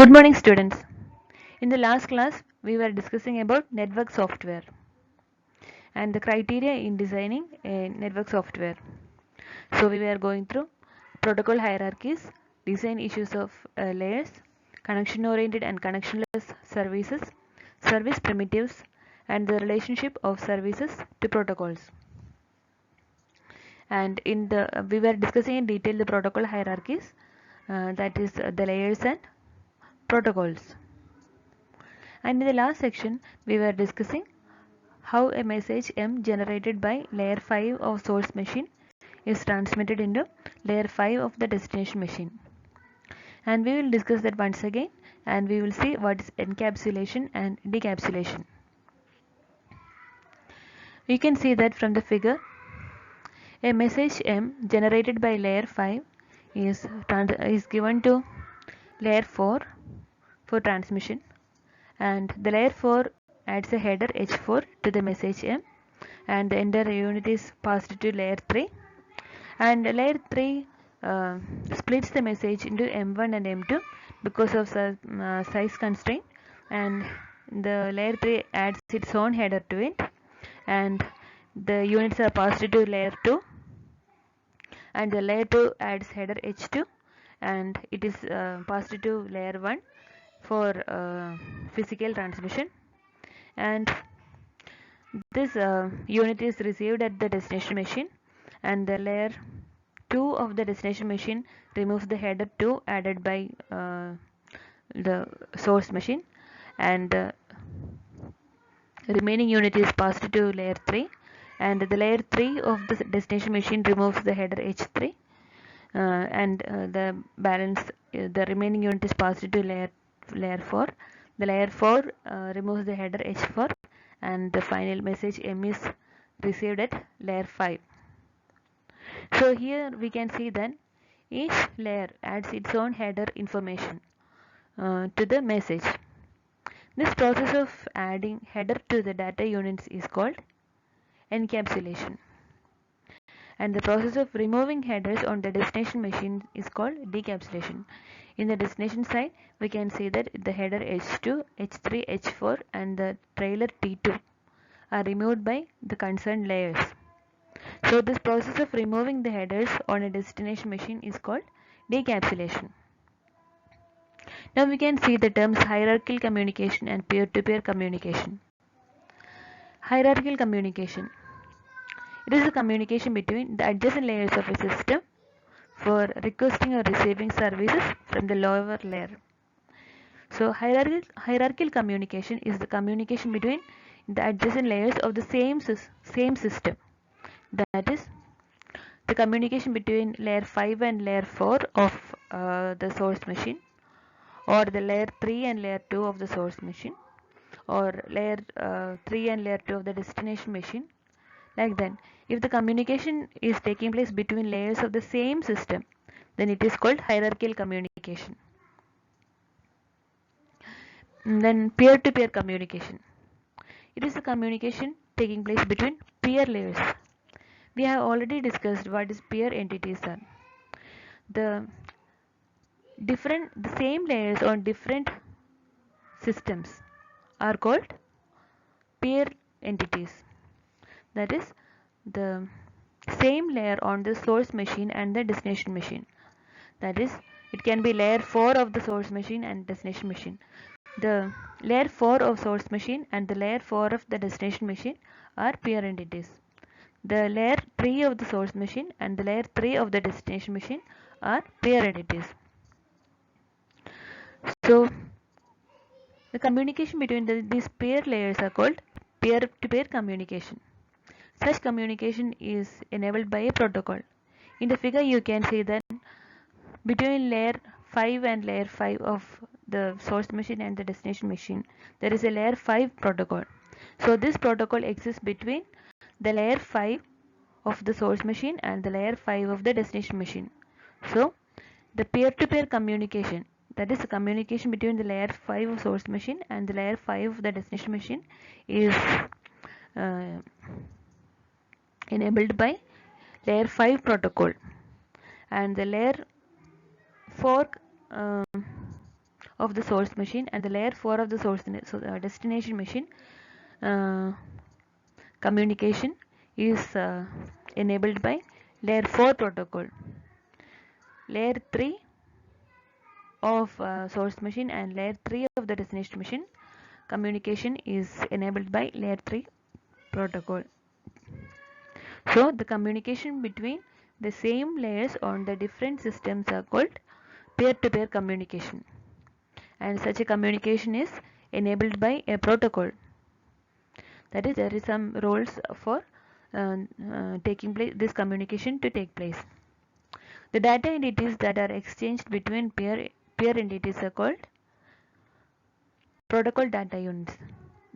Good morning, students. In the last class, we were discussing about network software and the criteria in designing a network software. So we were going through protocol hierarchies, design issues of layers, connection-oriented and connectionless services, service primitives, and the relationship of services to protocols. And we were discussing in detail the protocol hierarchies, that is the layers and protocols. And in the last section, we were discussing how a message M generated by layer 5 of source machine is transmitted into layer 5 of the destination machine. And we will discuss that once again, and we will see what is encapsulation and decapsulation. You can see that from the figure, a message M generated by layer 5 is given to layer 4 for transmission, and the layer 4 adds a header H4 to the message M, and the entire unit is passed to layer 3, and layer 3 splits the message into M1 and M2 because of size constraint, and the layer 3 adds its own header to it, and the units are passed to layer 2, and the layer 2 adds header H2, and it is passed to layer 1 for physical transmission, and this unit is received at the destination machine, and the layer 2 of the destination machine removes the header 2 added by the source machine, and the remaining unit is passed to layer 3, and the layer 3 of the destination machine removes the header H3, and the balance, the remaining unit is passed to layer 4. The layer 4 removes the header H4, and the final message M is received at layer 5. So here we can see that each layer adds its own header information to the message. This process of adding header to the data units is called encapsulation, and the process of removing headers on the destination machine is called decapsulation. In the destination side, we can see that the header H2, H3, H4 and the trailer T2 are removed by the concerned layers. So this process of removing the headers on a destination machine is called decapsulation. Now we can see the terms hierarchical communication and peer-to-peer communication. Hierarchical communication. It is a communication between the adjacent layers of a system for requesting or receiving services from the lower layer. So hierarchical communication is the communication between the adjacent layers of the same system. That is the communication between layer 5 and layer 4 of the source machine, or the layer 3 and layer 2 of the source machine, or layer 3 and layer 2 of the destination machine. Like that, if the communication is taking place between layers of the same system, then it is called hierarchical communication. And then peer-to-peer communication. It is a communication taking place between peer layers. We have already discussed what is peer entities are. The same layers on different systems are called peer entities. That is the same layer on the source machine and the destination machine. That is, it can be layer 4 of the source machine and destination machine. The layer 4 of source machine and the layer 4 of the destination machine are peer entities. The layer 3 of the source machine and the layer 3 of the destination machine are peer entities. So the communication between these peer layers are called peer-to-peer communication. Such communication is enabled by a protocol. In the figure you can see that between layer 5 and layer 5 of the source machine and the destination machine, there is a layer 5 protocol. So this protocol exists between the layer 5 of the source machine and the layer 5 of the destination machine. So the peer-to-peer communication, that is the communication between the layer 5 of source machine and the layer 5 of the destination machine, is enabled by layer 5 protocol, and the layer 4 of the source machine and the layer 4 of the destination machine communication is enabled by layer 4 protocol. Layer 3 of source machine and layer 3 of the destination machine communication is enabled by layer 3 protocol. So the communication between the same layers on the different systems are called peer-to-peer communication, and such a communication is enabled by a protocol. That is, there is some rules for taking place this communication to take place. The data entities that are exchanged between peer entities are called protocol data units.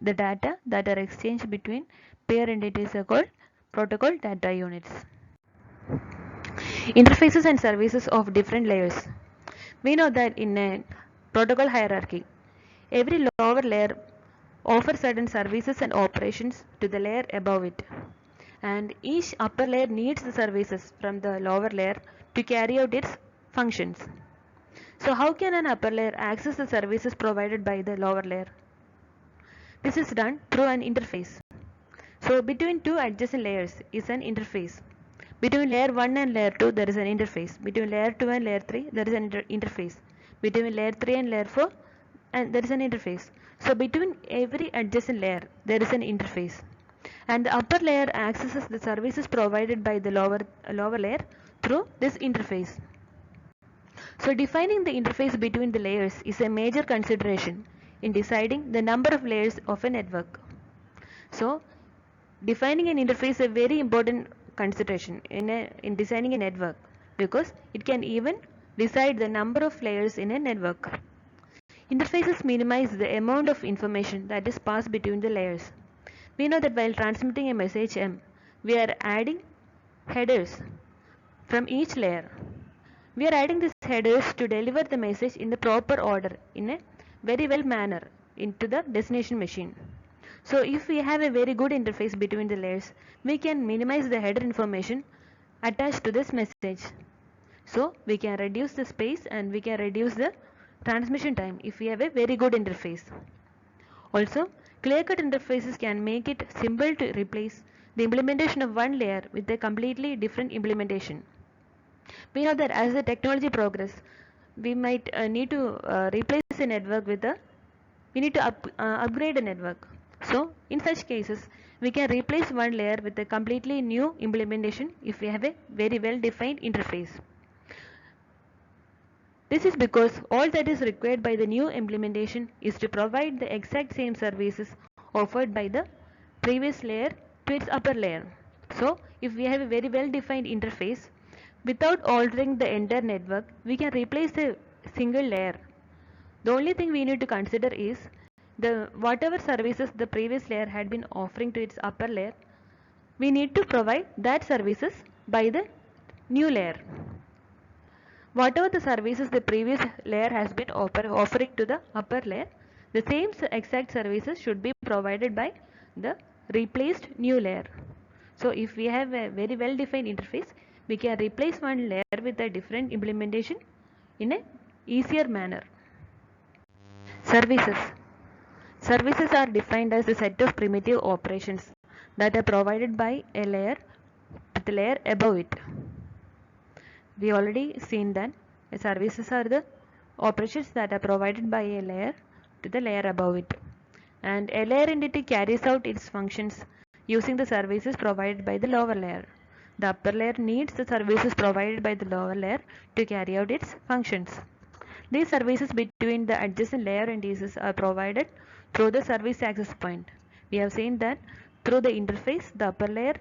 The data that are exchanged between peer entities are called protocol data units. Interfaces and services of different layers. We know that in a protocol hierarchy, every lower layer offers certain services and operations to the layer above it, and each upper layer needs the services from the lower layer to carry out its functions. So how can an upper layer access the services provided by the lower layer? This is done through an interface. So between two adjacent layers is an interface. Between layer 1 and layer 2 there is an interface. Between layer 2 and layer 3 there is an interface. Between layer 3 and layer 4 and there is an interface. So between every adjacent layer there is an interface. And the upper layer accesses the services provided by the lower layer through this interface. So defining the interface between the layers is a major consideration in deciding the number of layers of a network. So defining an interface is a very important consideration in designing a network, because it can even decide the number of layers in a network. Interfaces minimize the amount of information that is passed between the layers. We know that while transmitting a message M, we are adding headers from each layer. We are adding these headers to deliver the message in the proper order in a very well manner into the destination machine. So if we have a very good interface between the layers, we can minimize the header information attached to this message. So we can reduce the space and we can reduce the transmission time if we have a very good interface. Also, clear-cut interfaces can make it simple to replace the implementation of one layer with a completely different implementation. We know that as the technology progresses, we might need to replace a network with we need to upgrade a network. So in such cases, we can replace one layer with a completely new implementation if we have a very well defined interface. This is because all that is required by the new implementation is to provide the exact same services offered by the previous layer to its upper layer. So if we have a very well defined interface, without altering the entire network, we can replace a single layer. The only thing we need to consider is whatever services the previous layer had been offering to its upper layer, we need to provide that services by the new layer. Whatever the services the previous layer has been offering to the upper layer, the same exact services should be provided by the replaced new layer. So if we have a very well defined interface, we can replace one layer with a different implementation in an easier manner. Services. Services are defined as a set of primitive operations that are provided by a layer with a layer above it. We already seen that services are the operations that are provided by a layer to the layer above it, and a layer entity carries out its functions using the services provided by the lower layer. The upper layer needs the services provided by the lower layer to carry out its functions. These services between the adjacent layer entities are provided through the service access point. We have seen that through the interface, the upper layer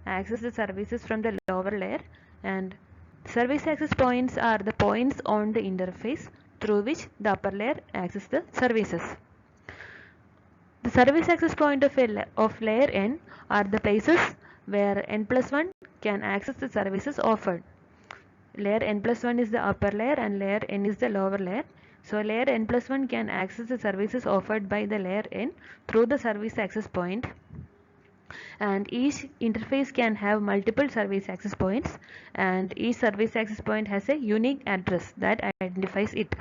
accesses the services from the lower layer, and service access points are the points on the interface through which the upper layer accesses the services. The service access point of layer n are the places where n+1 can access the services offered. Layer n+1 is the upper layer and layer n is the lower layer. So layer n+1 can access the services offered by the layer n through the service access point, and each interface can have multiple service access points, and each service access point has a unique address that identifies it.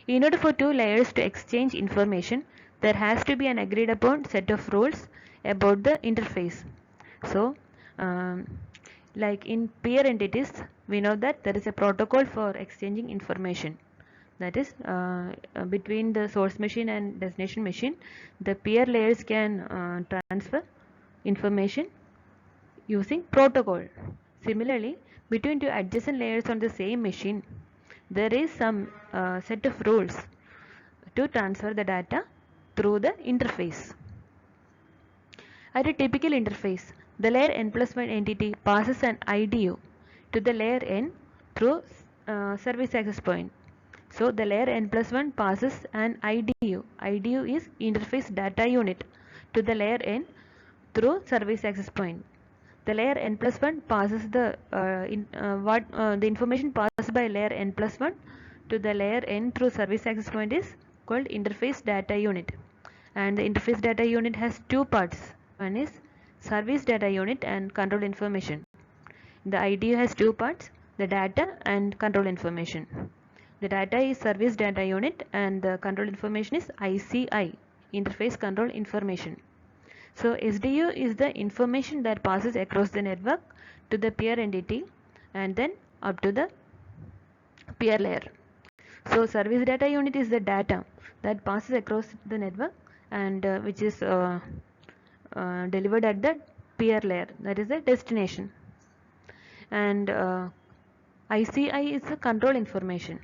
In order for two layers to exchange information, there has to be an agreed upon set of rules about the interface. So, like in peer entities, we know that there is a protocol for exchanging information. That is, between the source machine and destination machine, the peer layers can transfer information using protocol. Similarly, between two adjacent layers on the same machine, there is some set of rules to transfer the data through the interface. At a typical interface, the layer n plus 1 entity passes an IDU to the layer n through service access point. So the layer n plus 1 passes an IDU. IDU is interface data unit to the layer n through service access point. The layer n plus 1 passes the the information passed by layer n plus 1 to the layer n through service access point is called interface data unit. And the interface data unit has two parts. One is service data unit and control information. The IDU has two parts, the data and control information. The data is service data unit and the control information is ICI, interface control information. So SDU is the information that passes across the network to the peer entity and then up to the peer layer. So service data unit is the data that passes across the network and which is delivered at the peer layer, that is the destination. And ICI is the control information.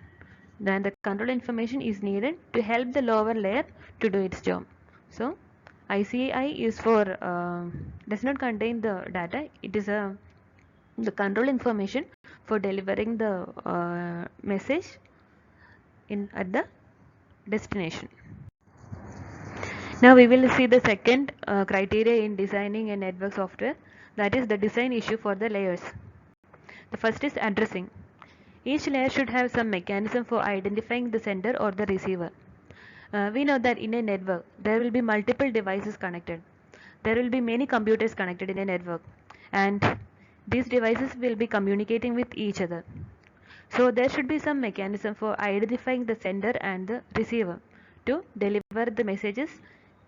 Then the control information is needed to help the lower layer to do its job. So ICI is for does not contain the data. It is the control information for delivering the message at the destination. Now we will see the second criteria in designing a network software, that is the design issue for the layers. The first is addressing. Each layer should have some mechanism for identifying the sender or the receiver. We know that in a network there will be multiple devices connected. There will be many computers connected in a network, and these devices will be communicating with each other. So there should be some mechanism for identifying the sender and the receiver to deliver the messages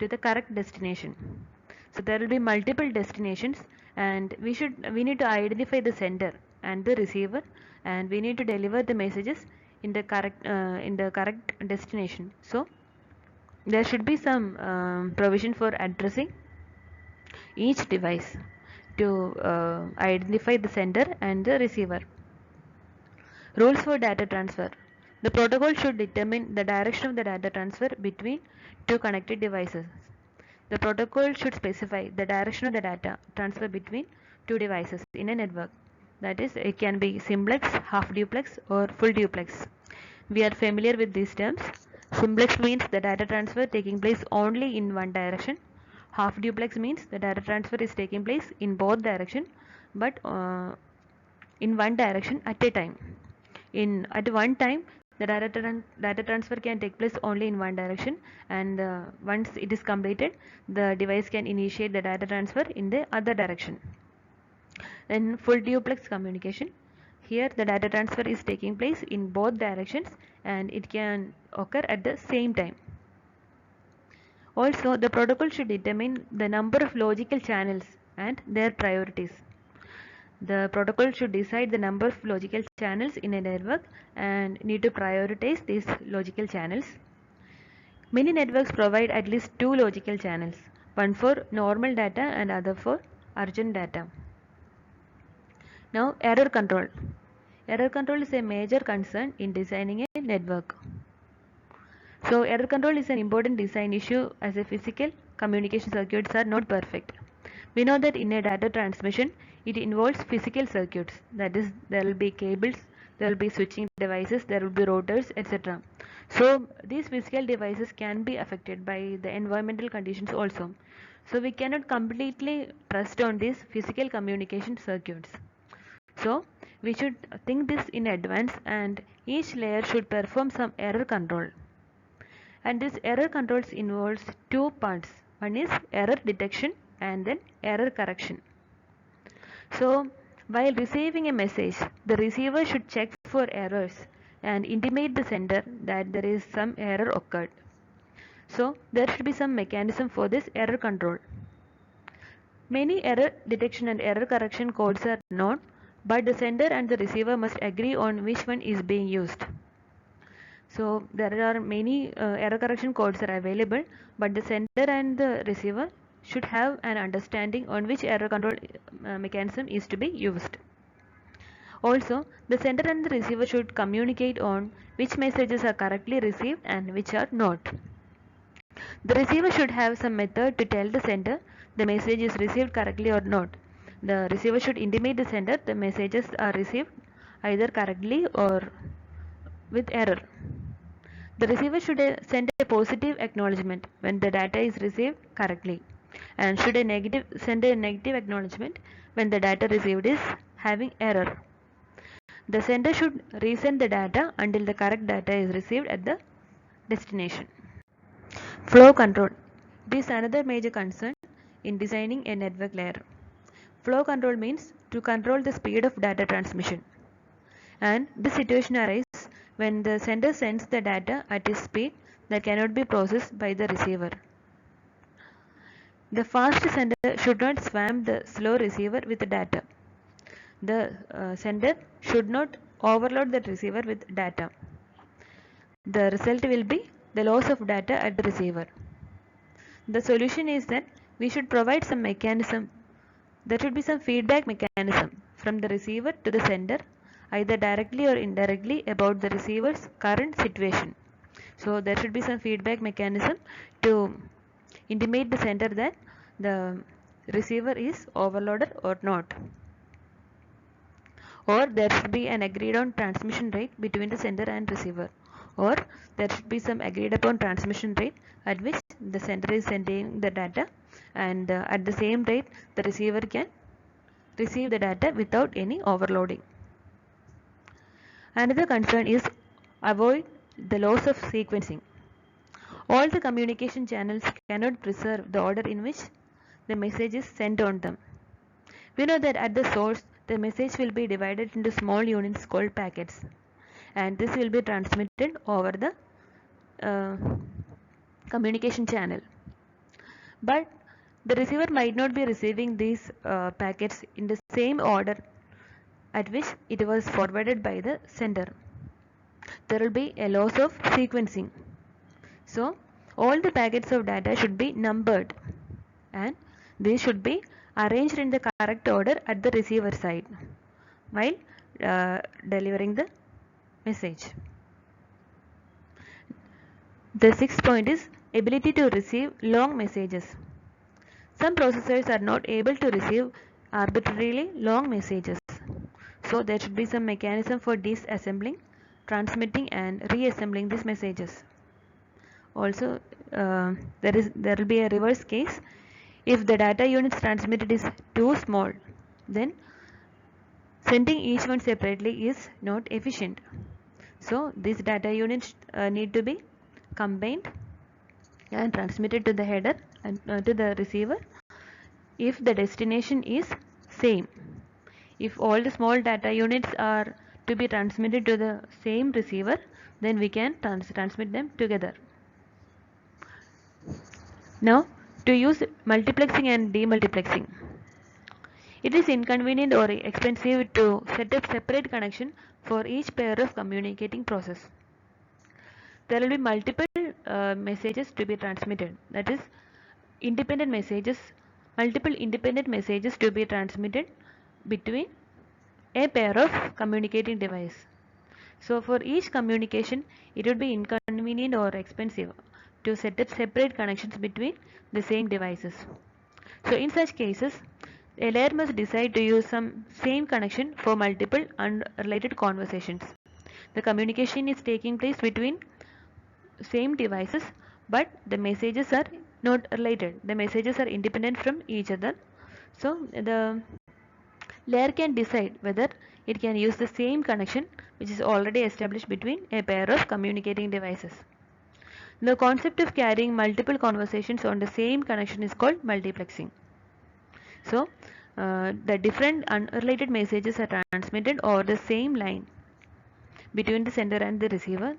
to the correct destination. So there will be multiple destinations, and we need to identify the sender and the receiver, and we need to deliver the messages in the correct destination. So there should be some provision for addressing each device to identify the sender and the receiver. Rules for data transfer. The protocol should determine the direction of the data transfer between two connected devices. The protocol should specify the direction of the data transfer between two devices in a network. That is, it can be simplex, half duplex or full duplex. We are familiar with these terms. Simplex means the data transfer taking place only in one direction. Half duplex means the data transfer is taking place in both directions, but in one direction at a time. At one time, the data transfer can take place only in one direction, and once it is completed, the device can initiate the data transfer in the other direction. Then full duplex communication. Here the data transfer is taking place in both directions and it can occur at the same time. Also, the protocol should determine the number of logical channels and their priorities. The protocol should decide the number of logical channels in a network and need to prioritize these logical channels. Many networks provide at least two logical channels, one for normal data and other for urgent data. Now, error control. Error control is a major concern in designing a network. So, error control is an important design issue as a physical communication circuits are not perfect. We know that in a data transmission, it involves physical circuits. That is, there will be cables, there will be switching devices, there will be routers, etc. So, these physical devices can be affected by the environmental conditions also. So, we cannot completely trust on these physical communication circuits. So, we should think this in advance, and each layer should perform some error control. And this error controls involves two parts. One is error detection and then error correction. So while receiving a message, the receiver should check for errors and intimate the sender that there is some error occurred. So there should be some mechanism for this error control. Many error detection and error correction codes are known, but the sender and the receiver must agree on which one is being used. So there are many error correction codes are available, but the sender and the receiver should have an understanding on which error control mechanism is to be used. Also, the sender and the receiver should communicate on which messages are correctly received and which are not. The receiver should have some method to tell the sender the message is received correctly or not. The receiver should intimate the sender the messages are received either correctly or with error. The receiver should send a positive acknowledgement when the data is received correctly, and should send a negative acknowledgement when the data received is having error. The sender should resend the data until the correct data is received at the destination. Flow control. This is another major concern in designing a network layer. Flow control means to control the speed of data transmission. And this situation arises when the sender sends the data at a speed that cannot be processed by the receiver. The fast sender should not swamp the slow receiver with the data. The sender should not overload the receiver with data. The result will be the loss of data at the receiver. The solution is that we should provide some mechanism. There should be some feedback mechanism from the receiver to the sender, either directly or indirectly, about the receiver's current situation. So there should be some feedback mechanism to intimate the sender that the receiver is overloaded or not. Or there should be an agreed on transmission rate between the sender and receiver. Or there should be some agreed upon transmission rate at which the sender is sending the data, and at the same rate the receiver can receive the data without any overloading. Another concern is avoid the loss of sequencing. All the communication channels cannot preserve the order in which the message is sent on them. We know that at the source the message will be divided into small units called packets, and this will be transmitted over the communication channel. But the receiver might not be receiving these packets in the same order at which it was forwarded by the sender. There will be a loss of sequencing. So all the packets of data should be numbered, and these should be arranged in the correct order at the receiver side while delivering the message. The sixth point is ability to receive long messages. Some processors are not able to receive arbitrarily long messages. So there should be some mechanism for disassembling, transmitting and reassembling these messages. Also there will be a reverse case. If the data units transmitted is too small, then sending each one separately is not efficient. So these data units need to be combined and transmitted to the header and to the receiver if the destination is same. If all the small data units are to be transmitted to the same receiver, then we can transmit them together. Now, to use multiplexing and demultiplexing. It is inconvenient or expensive to set up separate connection for each pair of communicating process. There will be multiple messages to be transmitted. That is, multiple independent messages to be transmitted between a pair of communicating device. So for each communication, it would be inconvenient or expensive to set up separate connections between the same devices. So in such cases, a layer must decide to use some same connection for multiple unrelated conversations. The communication is taking place between same devices, but the messages are not related. The messages are independent from each other. So the layer can decide whether it can use the same connection which is already established between a pair of communicating devices. The concept of carrying multiple conversations on the same connection is called multiplexing. So the different unrelated messages are transmitted over the same line, between the sender and the receiver.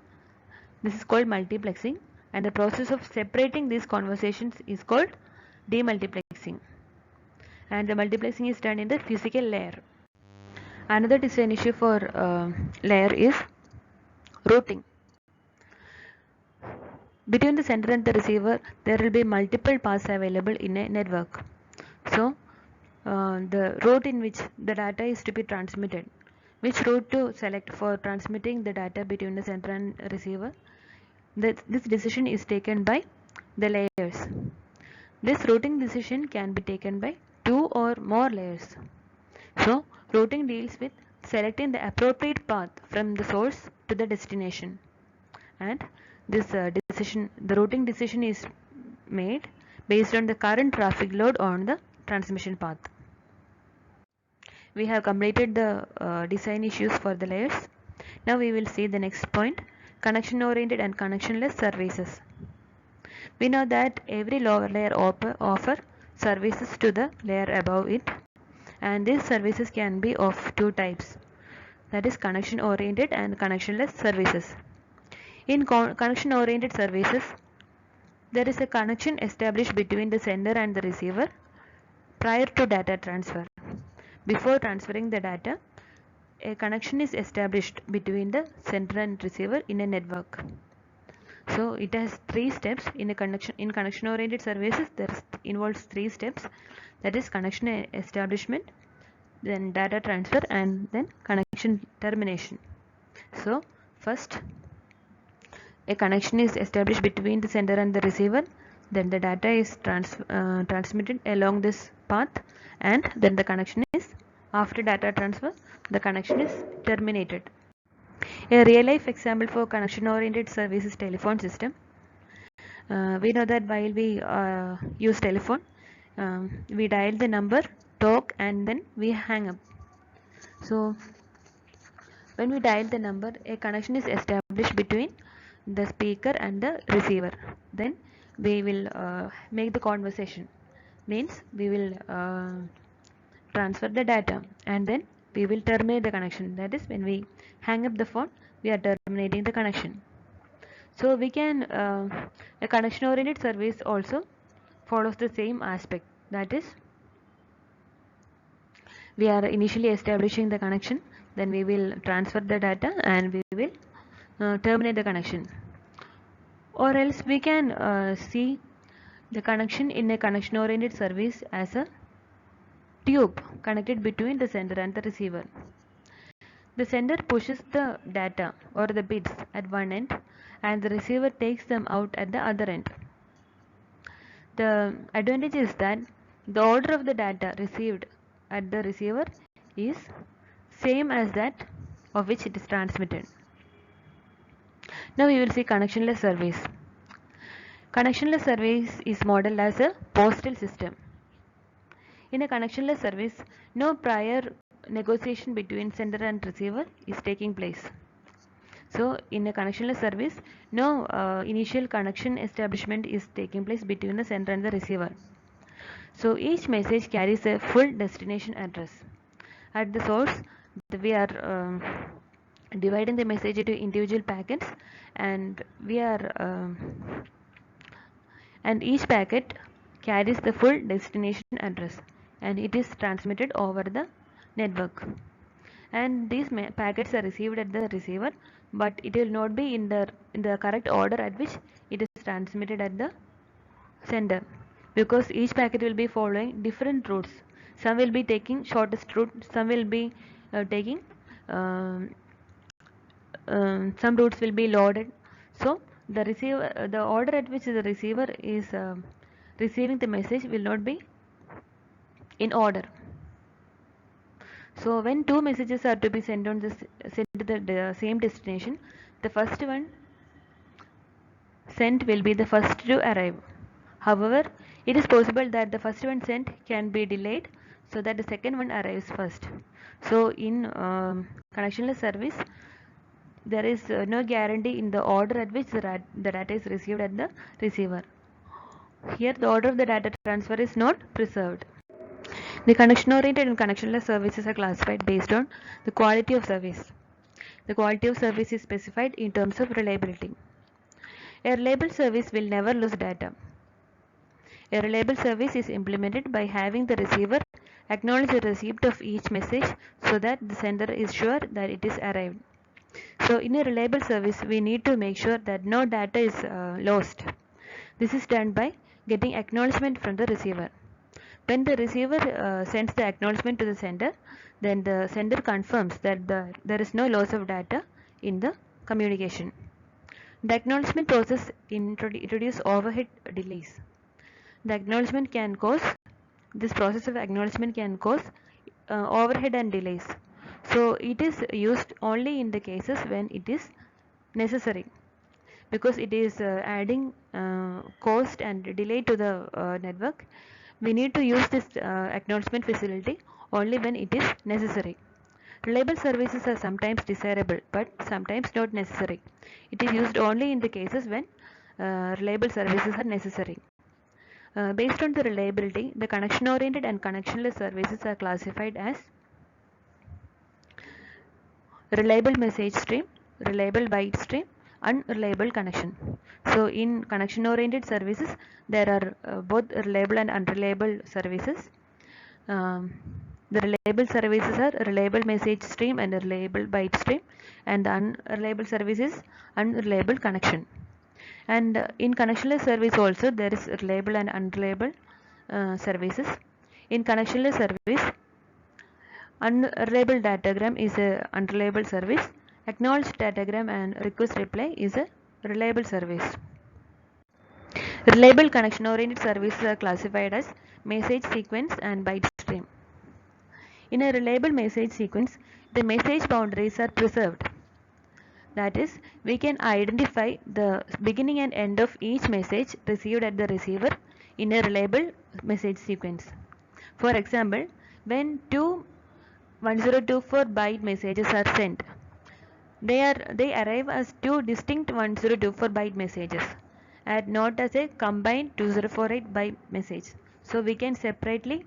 This is called multiplexing, and the process of separating these conversations is called demultiplexing, and the multiplexing is done in the physical layer. Another design issue for layer is routing. Between the sender and the receiver, there will be multiple paths available in a network. So the route in which the data is to be transmitted, which route to select for transmitting the data between the sender and receiver, this decision is taken by the layers. This routing decision can be taken by 2 or more layers. So routing deals with selecting the appropriate path from the source to the destination, and this the routing decision is made based on the current traffic load on the transmission path. We have completed the design issues for the layers. Now we will see the next point, connection oriented and connectionless services. We know that every lower layer offer services to the layer above it, and these services can be of two types, that is connection oriented and connectionless services. In connection oriented services, there is a connection established between the sender and the receiver prior to data transfer. Before transferring the data, a connection is established between the sender and receiver in a network. So it has 3 steps in a connection. In connection oriented services, involves 3 steps, that is connection establishment, then data transfer, and then connection termination. So first, a connection is established between the sender and the receiver, then the data is transmitted along this path, and then the connection is, after data transfer, the connection is terminated. A real life example for connection oriented service is telephone system. We know that while we use telephone, we dial the number, talk, and then we hang up. So when we dial the number, a connection is established between the speaker and the receiver. Then we will make the conversation, means we will transfer the data, and then we will terminate the connection. That is, when we hang up the phone, we are terminating the connection. So we can a connection oriented service also follows the same aspect, that is, we are initially establishing the connection, then we will transfer the data, and we will terminate the connection. Or else we can see the connection in a connection oriented service as a tube connected between the sender and the receiver. The sender pushes the data or the bits at one end, and the receiver takes them out at the other end. The advantage is that the order of the data received at the receiver is same as that of which it is transmitted. Now we will see connectionless service. Connectionless service is modeled as a postal system. In a connectionless service, no prior negotiation between sender and receiver is taking place. So in a connectionless service, no initial connection establishment is taking place between the sender and the receiver. So each message carries a full destination address. At the source, we are dividing the message into individual packets, and and each packet carries the full destination address, and it is transmitted over the network. And these packets are received at the receiver, but it will not be in the correct order at which it is transmitted at the sender, because each packet will be following different routes. Some will be taking shortest route, some will be taking some routes will be loaded. So the order at which the receiver is receiving the message will not be in order. So when two messages are to be sent to the same destination, the first one sent will be the first to arrive. However, it is possible that the first one sent can be delayed, so that the second one arrives first. So in connectionless service, there is no guarantee in the order at which the data is received at the receiver. Here the order of the data transfer is not preserved. The connection oriented and connectionless services are classified based on the quality of service. The quality of service is specified in terms of reliability. A reliable service will never lose data. A reliable service is implemented by having the receiver acknowledge the receipt of each message so that the sender is sure that it is arrived. So in a reliable service, we need to make sure that no data is lost. This is done by getting acknowledgement from the receiver. When the receiver sends the acknowledgement to the sender, then the sender confirms that there is no loss of data in the communication. The acknowledgement process introduces overhead delays. The acknowledgement can cause, this process of acknowledgement can cause overhead and delays. So it is used only in the cases when it is necessary, because it is adding cost and delay to the network. We need to use this acknowledgement facility only when it is necessary. Reliable services are sometimes desirable but sometimes not necessary. It is used only in the cases when reliable services are necessary. Based on the reliability, the connection-oriented and connectionless services are classified as reliable message stream, reliable byte stream, unreliable connection. So in connection-oriented services, there are both reliable and unreliable services. The reliable services are reliable message stream and reliable byte stream, and the unreliable service is unreliable connection. And in connectionless service also there is reliable and unreliable services. In connectionless service, unreliable datagram is a unreliable service. Acknowledged datagram and request reply is a reliable service. Reliable connection oriented services are classified as message sequence and byte stream. In a reliable message sequence, the message boundaries are preserved. That is, we can identify the beginning and end of each message received at the receiver in a reliable message sequence. For example, when two 1024 byte messages are sent, they arrive as two distinct 1024 byte messages and not as a combined 2048 byte message. So we can separately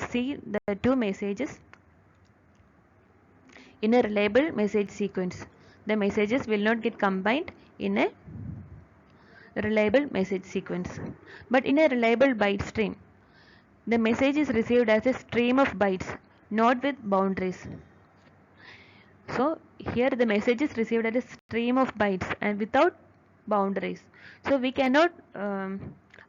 see the two messages in a reliable message sequence. The messages will not get combined in a reliable message sequence. But in a reliable byte stream, the message is received as a stream of bytes, not with boundaries. So here the message is received as a stream of bytes and without boundaries. So we cannot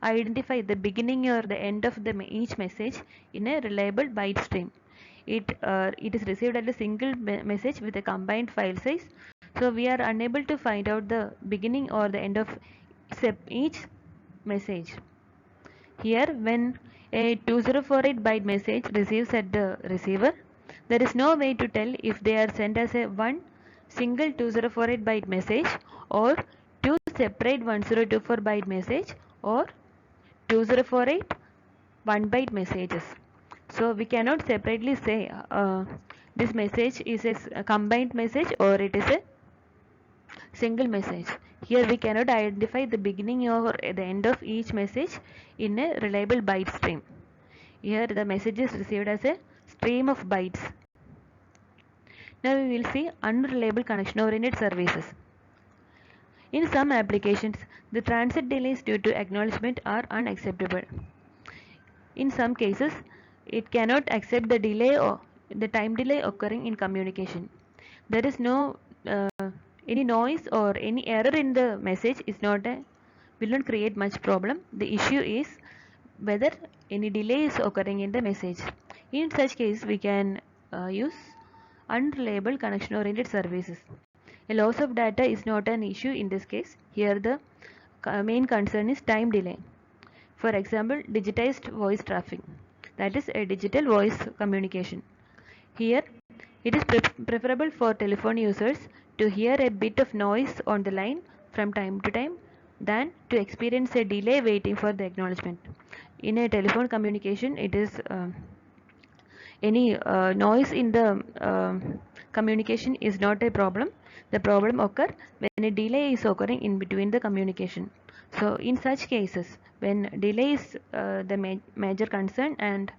identify the beginning or the end of each message in a reliable byte stream. It is received as a single message with a combined file size. So we are unable to find out the beginning or the end of each message. Here, when a 2048 byte message receives at the receiver, there is no way to tell if they are sent as a one single 2048 byte message or two separate 1024 byte message or 2048 1 byte messages. So we cannot separately say this message is a combined message or it is a single message. Here we cannot identify the beginning or the end of each message in a reliable byte stream. Here the message is received as a stream of bytes. Now we will see unreliable connection oriented services. In some applications, the transit delays due to acknowledgement are unacceptable. In some cases, it cannot accept the delay or the time delay occurring in communication. There is no any noise or any error in the message will not create much problem. The issue is whether any delay is occurring in the message. In such case, we can use unreliable connection oriented services. A loss of data is not an issue in this case. Here the main concern is time delay. For example, digitized voice traffic, that is a digital voice communication. Here it is preferable for telephone users to hear a bit of noise on the line from time to time than to experience a delay waiting for the acknowledgement. In a telephone communication, it is any noise in the communication is not a problem. The problem occurs when a delay is occurring in between the communication. So in such cases, when delay is the major concern and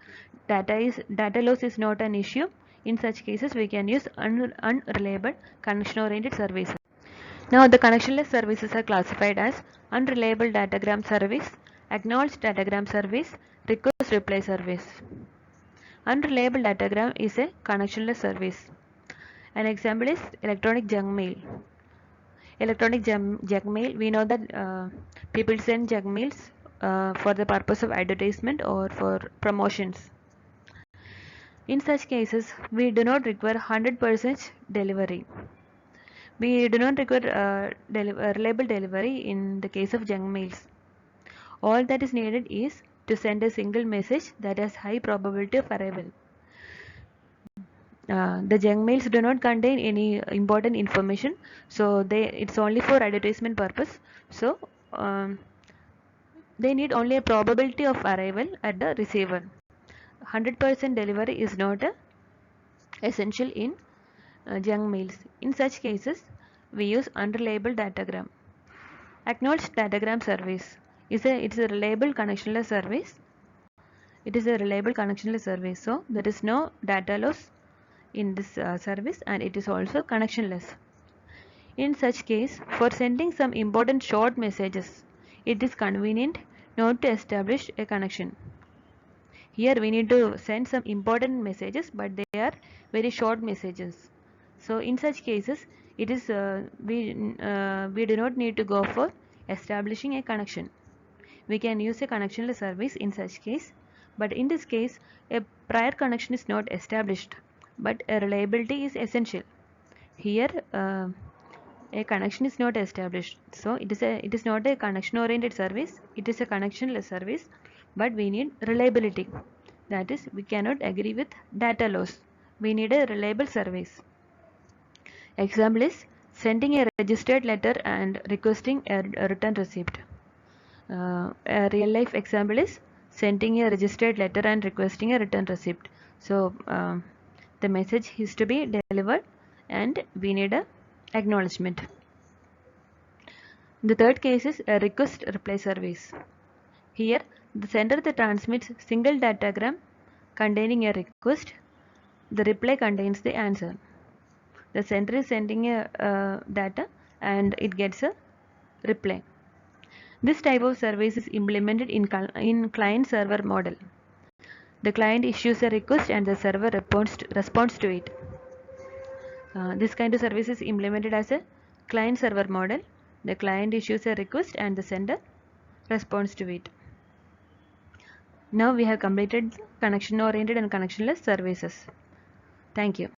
data loss is not an issue, In such cases, we can use unreliable connection-oriented services. Now, the connectionless services are classified as unreliable datagram service, acknowledged datagram service, request reply service. Unreliable datagram is a connectionless service. An example is electronic junk mail. Electronic junk mail, we know that people send junk mails for the purpose of advertisement or for promotions. In such cases, we do not require 100% delivery. We do not require reliable delivery in the case of junk mails. All that is needed is to send a single message that has high probability of arrival. The junk mails do not contain any important information, so it's only for advertisement purpose. So they need only a probability of arrival at the receiver. 100% delivery is not essential in junk mails. In such cases, we use unreliable datagram. Acknowledged datagram service it's a reliable connectionless service. It is a reliable connectionless service, so there is no data loss in this service, and it is also connectionless. In such case, for sending some important short messages, it is convenient not to establish a connection. Here we need to send some important messages, but they are very short messages. So in such cases, it is we do not need to go for establishing a connection. We can use a connectionless service in such case, but in this case, a prior connection is not established, but a reliability is essential. Here, a connection is not established, so it is not a connection oriented service. It is a connectionless service, but we need reliability. That is, we cannot agree with data loss. We need a reliable service. Example is sending a registered letter and requesting a return receipt. A real life example is sending a registered letter and requesting a return receipt. So the message is to be delivered and we need a acknowledgement. The third case is a request reply service. Here the sender transmits single datagram containing a request. The reply contains the answer. The sender is sending a data and it gets a reply. This type of service is implemented in client-server model. The client issues a request and the server responds to it. This kind of service is implemented as a client-server model. The client issues a request and the sender responds to it. Now we have completed connection-oriented and connectionless services. Thank you.